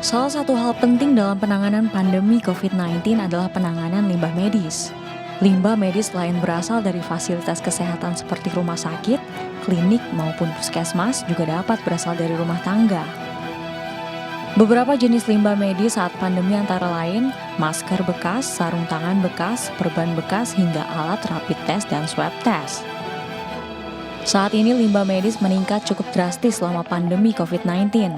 Salah satu hal penting dalam penanganan pandemi COVID-19 adalah penanganan limbah medis. Limbah medis lain berasal dari fasilitas kesehatan seperti rumah sakit, klinik, maupun puskesmas juga dapat berasal dari rumah tangga. Beberapa jenis limbah medis saat pandemi antara lain masker bekas, sarung tangan bekas, perban bekas, hingga alat rapid test dan swab test. Saat ini limbah medis meningkat cukup drastis selama pandemi COVID-19.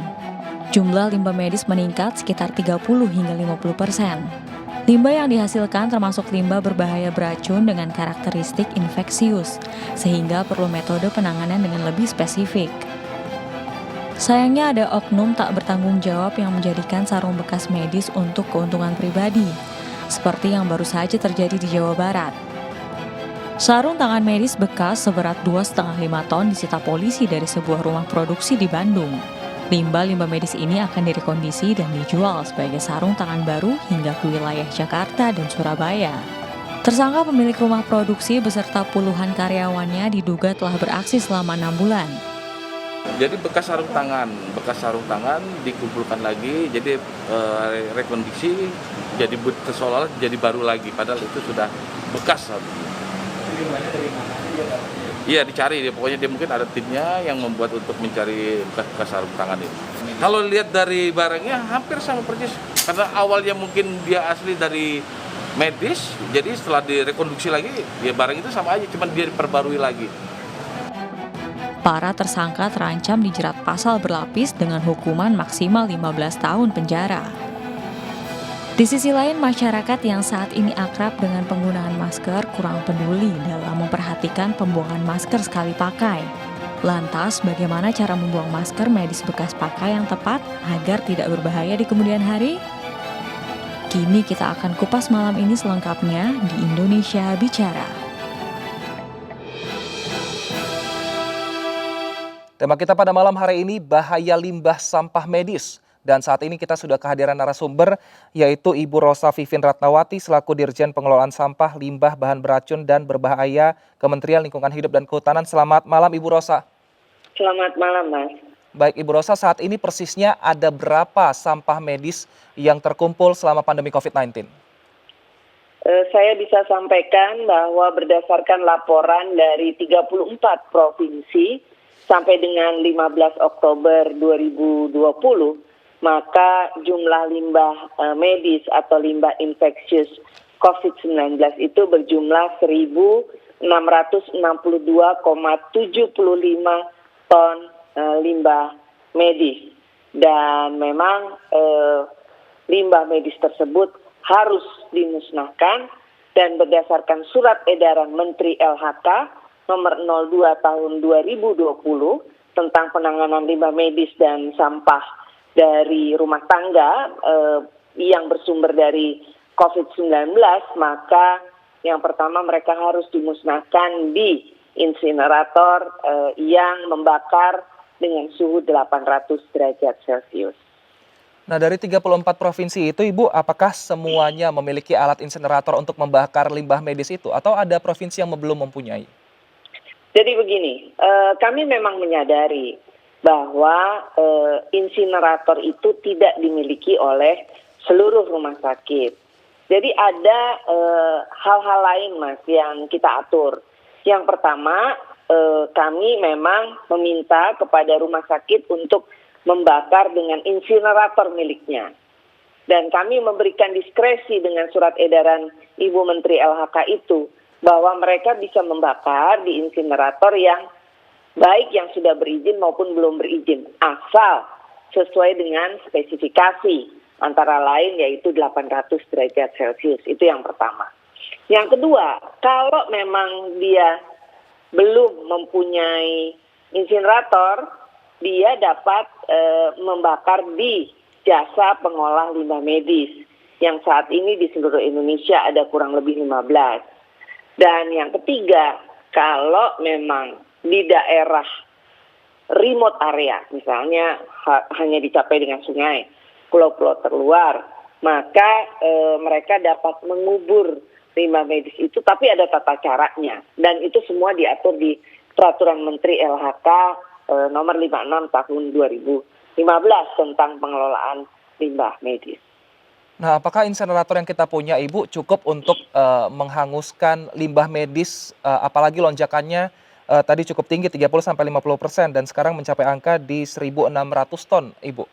Jumlah limbah medis meningkat sekitar 30 hingga 50%. Limbah yang dihasilkan termasuk limbah berbahaya beracun dengan karakteristik infeksius, sehingga perlu metode penanganan dengan lebih spesifik. Sayangnya ada oknum tak bertanggung jawab yang menjadikan sarung bekas medis untuk keuntungan pribadi, seperti yang baru saja terjadi di Jawa Barat. Sarung tangan medis bekas seberat 2,5 ton disita polisi dari sebuah rumah produksi di Bandung. Limbah-limbah medis ini akan direkondisi dan dijual sebagai sarung tangan baru hingga ke wilayah Jakarta dan Surabaya. Tersangka pemilik rumah produksi beserta puluhan karyawannya diduga telah beraksi selama 6 bulan. Jadi bekas sarung tangan dikumpulkan lagi, jadi rekondisi, jadi seolah jadi baru lagi, padahal itu sudah bekas. Iya dicari, pokoknya dia mungkin ada timnya yang membuat untuk mencari bekas sarung tangan ini. Kalau lihat dari barangnya hampir sama persis, karena awalnya mungkin dia asli dari medis, jadi setelah direkonstruksi lagi, ya barang itu sama aja, cuma dia diperbarui lagi. Para tersangka terancam dijerat pasal berlapis dengan hukuman maksimal 15 tahun penjara. Di sisi lain, masyarakat yang saat ini akrab dengan penggunaan masker kurang peduli dalam memperhatikan pembuangan masker sekali pakai. Lantas, bagaimana cara membuang masker medis bekas pakai yang tepat agar tidak berbahaya di kemudian hari? Kini kita akan kupas malam ini selengkapnya di Indonesia Bicara. Tema kita pada malam hari ini bahaya limbah sampah medis. Dan saat ini kita sudah kehadiran narasumber yaitu Ibu Rosa Vivin Ratnawati selaku Dirjen Pengelolaan Sampah, Limbah, Bahan Beracun dan Berbahaya Kementerian Lingkungan Hidup dan Kehutanan. Selamat malam Ibu Rosa. Selamat malam Mas. Baik Ibu Rosa, saat ini persisnya ada berapa sampah medis yang terkumpul selama pandemi COVID-19? Saya bisa sampaikan bahwa berdasarkan laporan dari 34 provinsi sampai dengan 15 Oktober 2020, maka jumlah limbah medis atau limbah infeksius COVID-19 itu berjumlah 1.662,75 ton limbah medis. Dan memang limbah medis tersebut harus dimusnahkan dan berdasarkan surat edaran Menteri LHK nomor 02 tahun 2020 tentang penanganan limbah medis dan sampah dari rumah tangga yang bersumber dari COVID-19, maka yang pertama mereka harus dimusnahkan di insinerator yang membakar dengan suhu 800 derajat Celcius. Nah, dari 34 provinsi itu Ibu, apakah semuanya memiliki alat insinerator untuk membakar limbah medis itu atau ada provinsi yang belum mempunyai? Jadi begini, kami memang menyadari bahwa insinerator itu tidak dimiliki oleh seluruh rumah sakit. Jadi ada hal-hal lain Mas yang kita atur. Yang pertama, kami memang meminta kepada rumah sakit untuk membakar dengan insinerator miliknya. Dan kami memberikan diskresi dengan surat edaran Ibu Menteri LHK itu bahwa mereka bisa membakar di insinerator yang baik yang sudah berizin maupun belum berizin, asal sesuai dengan spesifikasi, antara lain yaitu 800 derajat Celcius, itu yang pertama. Yang kedua, kalau memang dia belum mempunyai insinerator, dia dapat membakar di jasa pengolah limbah medis, yang saat ini di seluruh Indonesia ada kurang lebih 15. Dan yang ketiga, kalau memang di daerah remote area, misalnya hanya dicapai dengan sungai, pulau-pulau terluar, maka mereka dapat mengubur limbah medis itu, tapi ada tata caranya. Dan itu semua diatur di Peraturan Menteri LHK nomor 56 tahun 2015 tentang pengelolaan limbah medis. Nah, apakah insenerator yang kita punya, Ibu, cukup untuk menghanguskan limbah medis, apalagi lonjakannya tadi cukup tinggi 30-50% dan sekarang mencapai angka di 1.600 ton, Ibu?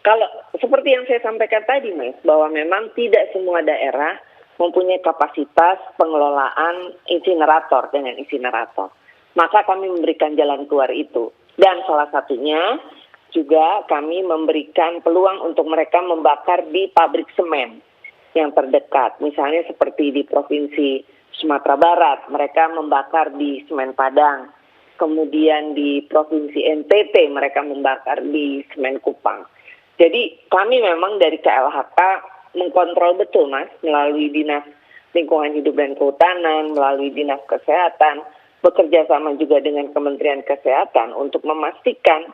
Kalau seperti yang saya sampaikan tadi, Mas, bahwa memang tidak semua daerah mempunyai kapasitas pengelolaan insinerator dengan insinerator. Maka kami memberikan jalan keluar itu. Dan salah satunya juga kami memberikan peluang untuk mereka membakar di pabrik semen yang terdekat. Misalnya seperti di Provinsi Sumatera Barat, mereka membakar di Semen Padang. Kemudian di Provinsi NTT, mereka membakar di Semen Kupang. Jadi kami memang dari KLHK mengkontrol betul, Mas, melalui Dinas Lingkungan Hidup dan Kehutanan, melalui Dinas Kesehatan, bekerja sama juga dengan Kementerian Kesehatan untuk memastikan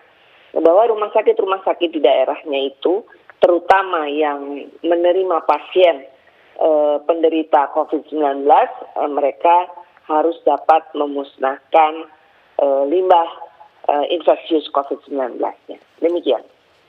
bahwa rumah sakit di daerahnya itu, terutama yang menerima pasien penderita COVID-19, mereka harus dapat memusnahkan limbah infeksius COVID-19-nya. Demikian.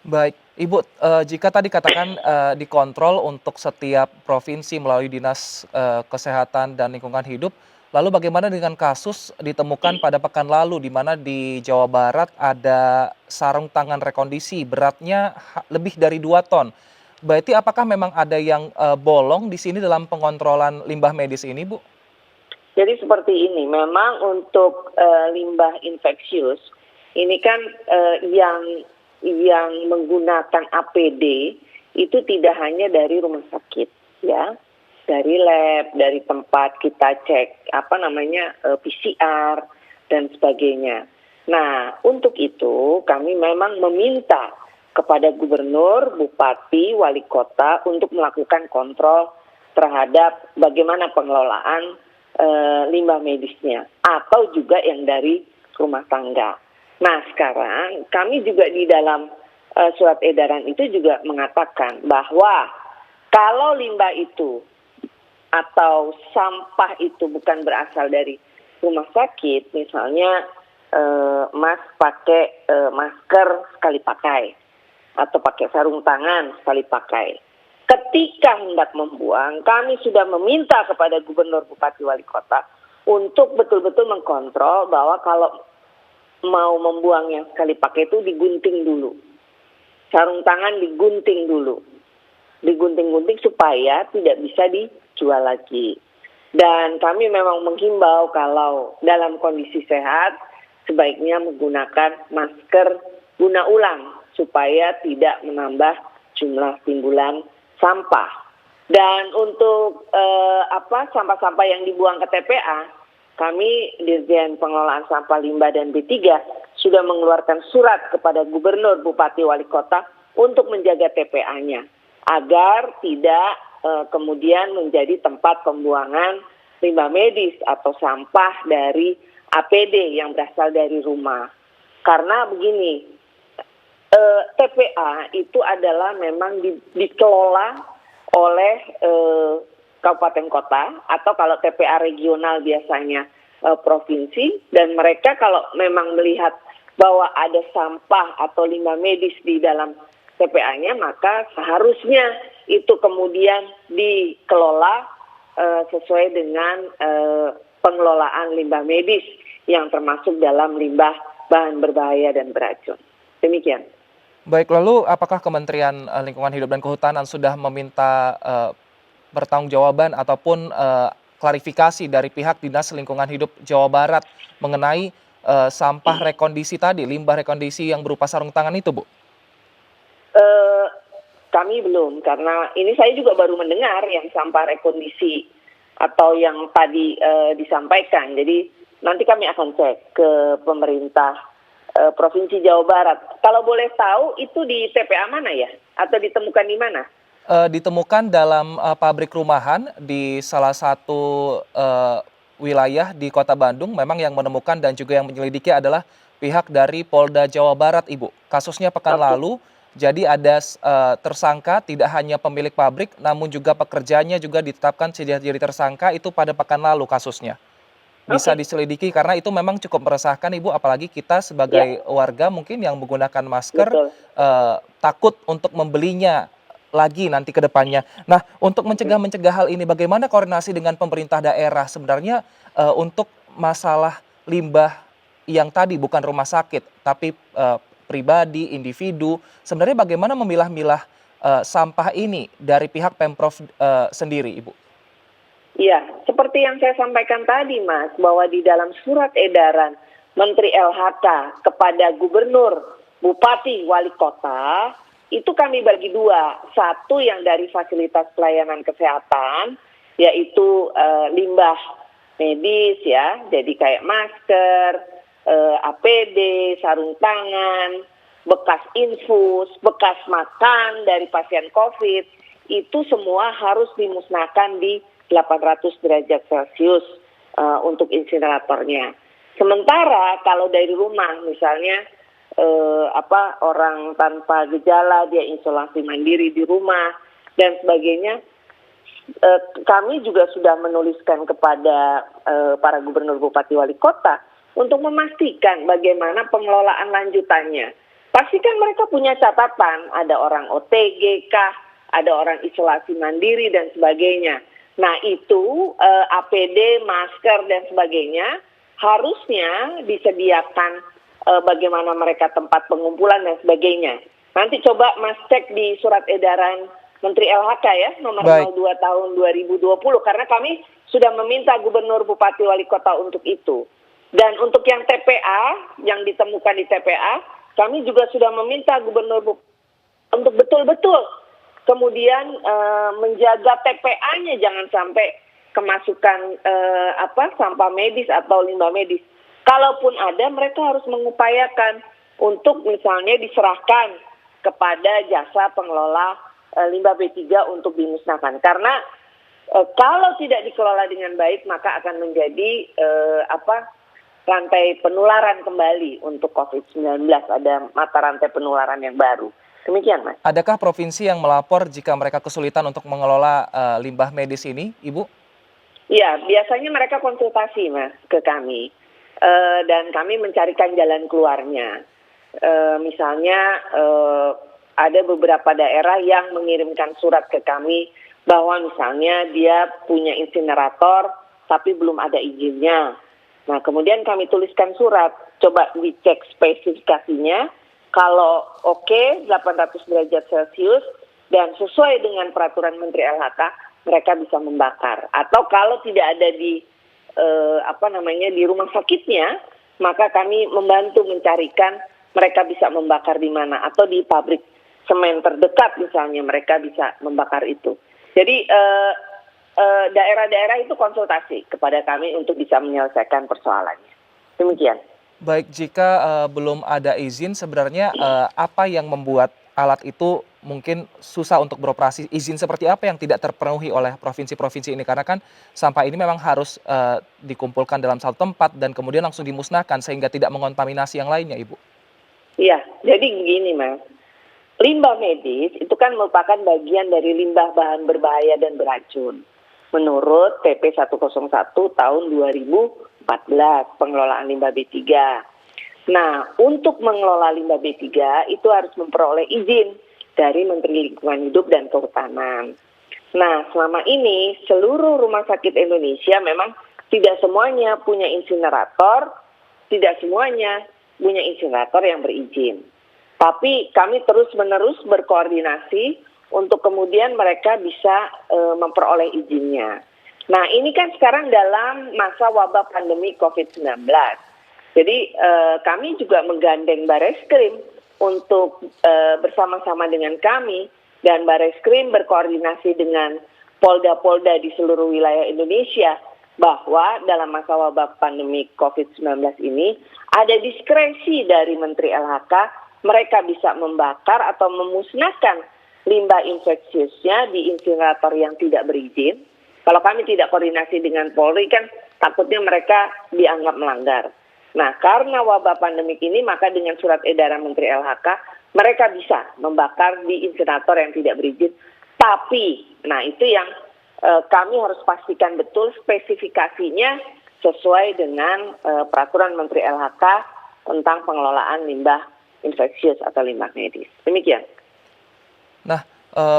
Baik, Ibu, jika tadi katakan dikontrol untuk setiap provinsi melalui Dinas Kesehatan dan Lingkungan Hidup, lalu bagaimana dengan kasus ditemukan pada pekan lalu di mana di Jawa Barat ada sarung tangan rekondisi beratnya lebih dari 2 ton. Berarti apakah memang ada yang bolong di sini dalam pengontrolan limbah medis ini, Bu? Jadi seperti ini, memang untuk limbah infeksius, ini kan yang menggunakan APD itu tidak hanya dari rumah sakit, ya, dari lab, dari tempat kita cek PCR dan sebagainya. Nah, untuk itu kami memang meminta kepada gubernur, bupati, wali kota untuk melakukan kontrol terhadap bagaimana pengelolaan limbah medisnya atau juga yang dari rumah tangga. Nah, sekarang kami juga di dalam surat edaran itu juga mengatakan bahwa kalau limbah itu atau sampah itu bukan berasal dari rumah sakit, misalnya Mas pakai masker sekali pakai atau pakai sarung tangan sekali pakai. Ketika hendak membuang, kami sudah meminta kepada gubernur, bupati, wali kota untuk betul-betul mengkontrol bahwa kalau mau membuang yang sekali pakai itu digunting dulu. Sarung tangan digunting dulu. Digunting-gunting supaya tidak bisa dijual lagi. Dan kami memang menghimbau kalau dalam kondisi sehat sebaiknya menggunakan masker guna ulang supaya tidak menambah jumlah timbulan sampah. Dan untuk sampah-sampah yang dibuang ke TPA, kami Dirjen Pengelolaan Sampah Limbah dan B3 sudah mengeluarkan surat kepada gubernur, bupati, wali kota untuk menjaga TPA-nya agar tidak kemudian menjadi tempat pembuangan limbah medis atau sampah dari APD yang berasal dari rumah. Karena begini, TPA itu adalah memang dikelola oleh kabupaten kota atau kalau TPA regional biasanya provinsi, dan mereka kalau memang melihat bahwa ada sampah atau limbah medis di dalam TPA-nya, maka seharusnya itu kemudian dikelola sesuai dengan pengelolaan limbah medis yang termasuk dalam limbah bahan berbahaya dan beracun. Demikian. Baik, lalu apakah Kementerian Lingkungan Hidup dan Kehutanan sudah meminta pertanggungjawaban ataupun klarifikasi dari pihak Dinas Lingkungan Hidup Jawa Barat mengenai sampah rekondisi tadi, limbah rekondisi yang berupa sarung tangan itu, Bu? Kami belum, karena ini saya juga baru mendengar yang sampah rekondisi atau yang tadi disampaikan. Jadi nanti kami akan cek ke pemerintah Provinsi Jawa Barat. Kalau boleh tahu itu di TPA mana ya? Atau ditemukan di mana? Ditemukan dalam pabrik rumahan di salah satu wilayah di Kota Bandung. Memang yang menemukan dan juga yang menyelidiki adalah pihak dari Polda Jawa Barat, Ibu. Kasusnya pekan lalu, jadi ada tersangka tidak hanya pemilik pabrik, namun juga pekerjanya juga ditetapkan jadi tersangka itu pada pekan lalu kasusnya. bisa Oke. diselidiki karena itu memang cukup meresahkan Ibu, apalagi kita sebagai Ya, warga mungkin yang menggunakan masker betul. takut untuk membelinya lagi nanti ke depannya. Nah, untuk mencegah hal ini bagaimana koordinasi dengan pemerintah daerah sebenarnya untuk masalah limbah yang tadi bukan rumah sakit tapi pribadi, individu, sebenarnya bagaimana memilah-milah sampah ini dari pihak Pemprov sendiri, Ibu? Iya, seperti yang saya sampaikan tadi, Mas, bahwa di dalam surat edaran Menteri LHK kepada gubernur, bupati, wali kota, itu kami bagi dua. Satu yang dari fasilitas pelayanan kesehatan, yaitu limbah medis ya, jadi kayak masker, APD, sarung tangan, bekas infus, bekas makan dari pasien COVID, itu semua harus dimusnahkan di 800 derajat Celcius untuk insineratornya. Sementara kalau dari rumah misalnya orang tanpa gejala dia isolasi mandiri di rumah dan sebagainya, kami juga sudah menuliskan kepada para gubernur, bupati, wali kota untuk memastikan bagaimana pengelolaan lanjutannya. Pastikan mereka punya catatan, ada orang OTG kah, ada orang isolasi mandiri dan sebagainya. Nah itu APD, masker dan sebagainya harusnya disediakan bagaimana mereka tempat pengumpulan dan sebagainya. Nanti coba Mas cek di surat edaran Menteri LHK ya nomor Baik. 02 tahun 2020 karena kami sudah meminta gubernur, bupati, wali kota untuk itu. Dan untuk yang TPA, yang ditemukan di TPA, kami juga sudah meminta gubernur untuk betul-betul kemudian menjaga TPA-nya jangan sampai kemasukan sampah medis atau limbah medis. Kalaupun ada, mereka harus mengupayakan untuk misalnya diserahkan kepada jasa pengelola limbah B3 untuk dimusnahkan. Karena kalau tidak dikelola dengan baik, maka akan menjadi rantai penularan kembali untuk COVID-19. Ada mata rantai penularan yang baru. Demikian, Mas. Adakah provinsi yang melapor jika mereka kesulitan untuk mengelola limbah medis ini, Ibu? Ya, biasanya mereka konsultasi, Mas, ke kami. Dan kami mencarikan jalan keluarnya. Misalnya ada beberapa daerah yang mengirimkan surat ke kami bahwa misalnya dia punya insinerator tapi belum ada izinnya. Nah, kemudian kami tuliskan surat, coba dicek spesifikasinya. Kalau oke, 800 derajat Celcius dan sesuai dengan peraturan Menteri LHK, mereka bisa membakar. Atau kalau tidak ada di di rumah sakitnya, maka kami membantu mencarikan mereka bisa membakar di mana atau di pabrik semen terdekat misalnya mereka bisa membakar itu. Jadi daerah-daerah itu konsultasi kepada kami untuk bisa menyelesaikan persoalannya. Demikian. Baik, jika belum ada izin sebenarnya apa yang membuat alat itu mungkin susah untuk beroperasi? Izin seperti apa yang tidak terpenuhi oleh provinsi-provinsi ini? Karena kan sampah ini memang harus dikumpulkan dalam satu tempat dan kemudian langsung dimusnahkan sehingga tidak mengontaminasi yang lainnya, Ibu. Iya, jadi begini, Mas. Limbah medis itu kan merupakan bagian dari limbah bahan berbahaya dan beracun. Menurut PP 101 tahun 2014, pengelolaan limbah B3. Nah, untuk mengelola limbah B3 itu harus memperoleh izin dari Menteri Lingkungan Hidup dan Kehutanan. Nah, selama ini seluruh rumah sakit Indonesia memang tidak semuanya punya insinerator, tidak semuanya punya insinerator yang berizin. Tapi kami terus-menerus berkoordinasi untuk kemudian mereka bisa memperoleh izinnya. Nah, ini kan sekarang dalam masa wabah pandemi COVID-19. Jadi kami juga menggandeng Bareskrim untuk bersama-sama dengan kami dan Bareskrim berkoordinasi dengan polda-polda di seluruh wilayah Indonesia bahwa dalam masa wabah pandemi COVID-19 ini ada diskresi dari Menteri LHK, mereka bisa membakar atau memusnahkan limbah infeksiusnya di insinerator yang tidak berizin. Kalau kami tidak koordinasi dengan Polri kan takutnya mereka dianggap melanggar. Nah, karena wabah pandemik ini maka dengan surat edaran Menteri LHK mereka bisa membakar di insinerator yang tidak berizin. Tapi, nah itu yang kami harus pastikan betul spesifikasinya sesuai dengan peraturan Menteri LHK tentang pengelolaan limbah infeksius atau limbah medis. Demikian. Nah,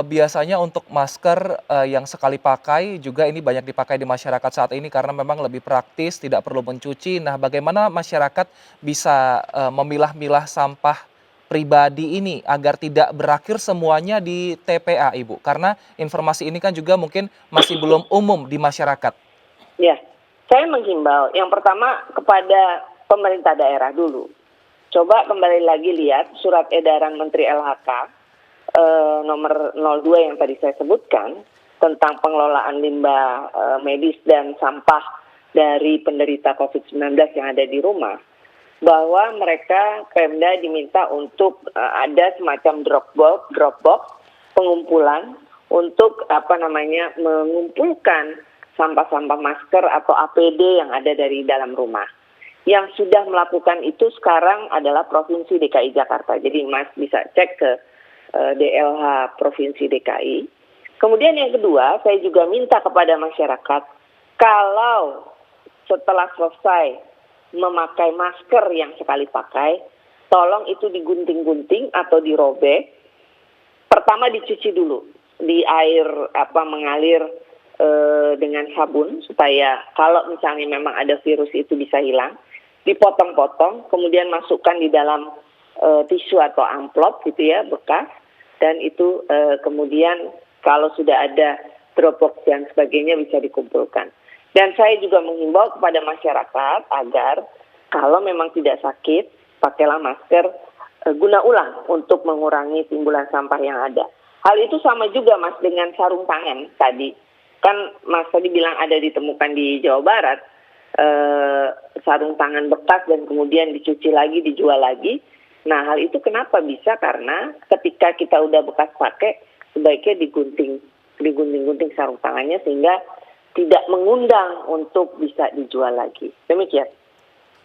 biasanya untuk masker yang sekali pakai juga ini banyak dipakai di masyarakat saat ini karena memang lebih praktis, tidak perlu mencuci. Nah, bagaimana masyarakat bisa memilah-milah sampah pribadi ini agar tidak berakhir semuanya di TPA, Ibu? Karena informasi ini kan juga mungkin masih belum umum di masyarakat. Ya, saya menghimbau yang pertama kepada pemerintah daerah dulu. Coba kembali lagi lihat surat edaran Menteri LHK nomor 02 yang tadi saya sebutkan tentang pengelolaan limbah medis dan sampah dari penderita COVID-19 yang ada di rumah, bahwa mereka Pemda diminta untuk ada semacam drop box pengumpulan untuk mengumpulkan sampah-sampah masker atau APD yang ada dari dalam rumah. Yang sudah melakukan itu sekarang adalah Provinsi DKI Jakarta. Jadi Mas bisa cek ke DLH Provinsi DKI. Kemudian yang kedua, saya juga minta kepada masyarakat, kalau setelah selesai memakai masker yang sekali pakai, tolong itu digunting-gunting atau dirobek. Pertama dicuci dulu di air mengalir dengan sabun supaya kalau misalnya memang ada virus itu bisa hilang. Dipotong-potong, kemudian masukkan di dalam tisu atau amplop gitu ya, bekas, dan itu kemudian kalau sudah ada Dropbox dan sebagainya bisa dikumpulkan. Dan saya juga menghimbau kepada masyarakat agar kalau memang tidak sakit, pakailah masker guna ulang untuk mengurangi timbulan sampah yang ada. Hal itu sama juga Mas dengan sarung tangan tadi. Kan Mas tadi bilang ada ditemukan di Jawa Barat, sarung tangan bekas dan kemudian dicuci lagi, dijual lagi. Nah, hal itu kenapa bisa? Karena ketika kita udah bekas pakai, sebaiknya digunting-gunting sarung tangannya sehingga tidak mengundang untuk bisa dijual lagi. Demikian.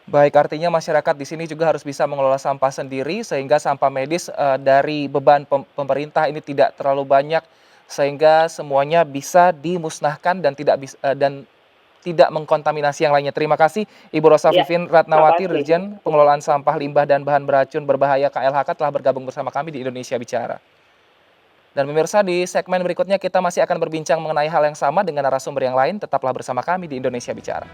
Baik, artinya masyarakat di sini juga harus bisa mengelola sampah sendiri sehingga sampah medis dari beban pemerintah ini tidak terlalu banyak sehingga semuanya bisa dimusnahkan dan tidak mengkontaminasi yang lainnya. Terima kasih Ibu Rosa Vivin Ratnawati, Dirjen Pengelolaan Sampah Limbah dan Bahan Beracun Berbahaya KLHK telah bergabung bersama kami di Indonesia Bicara. Dan pemirsa, di segmen berikutnya kita masih akan berbincang mengenai hal yang sama dengan narasumber yang lain. Tetaplah bersama kami di Indonesia Bicara.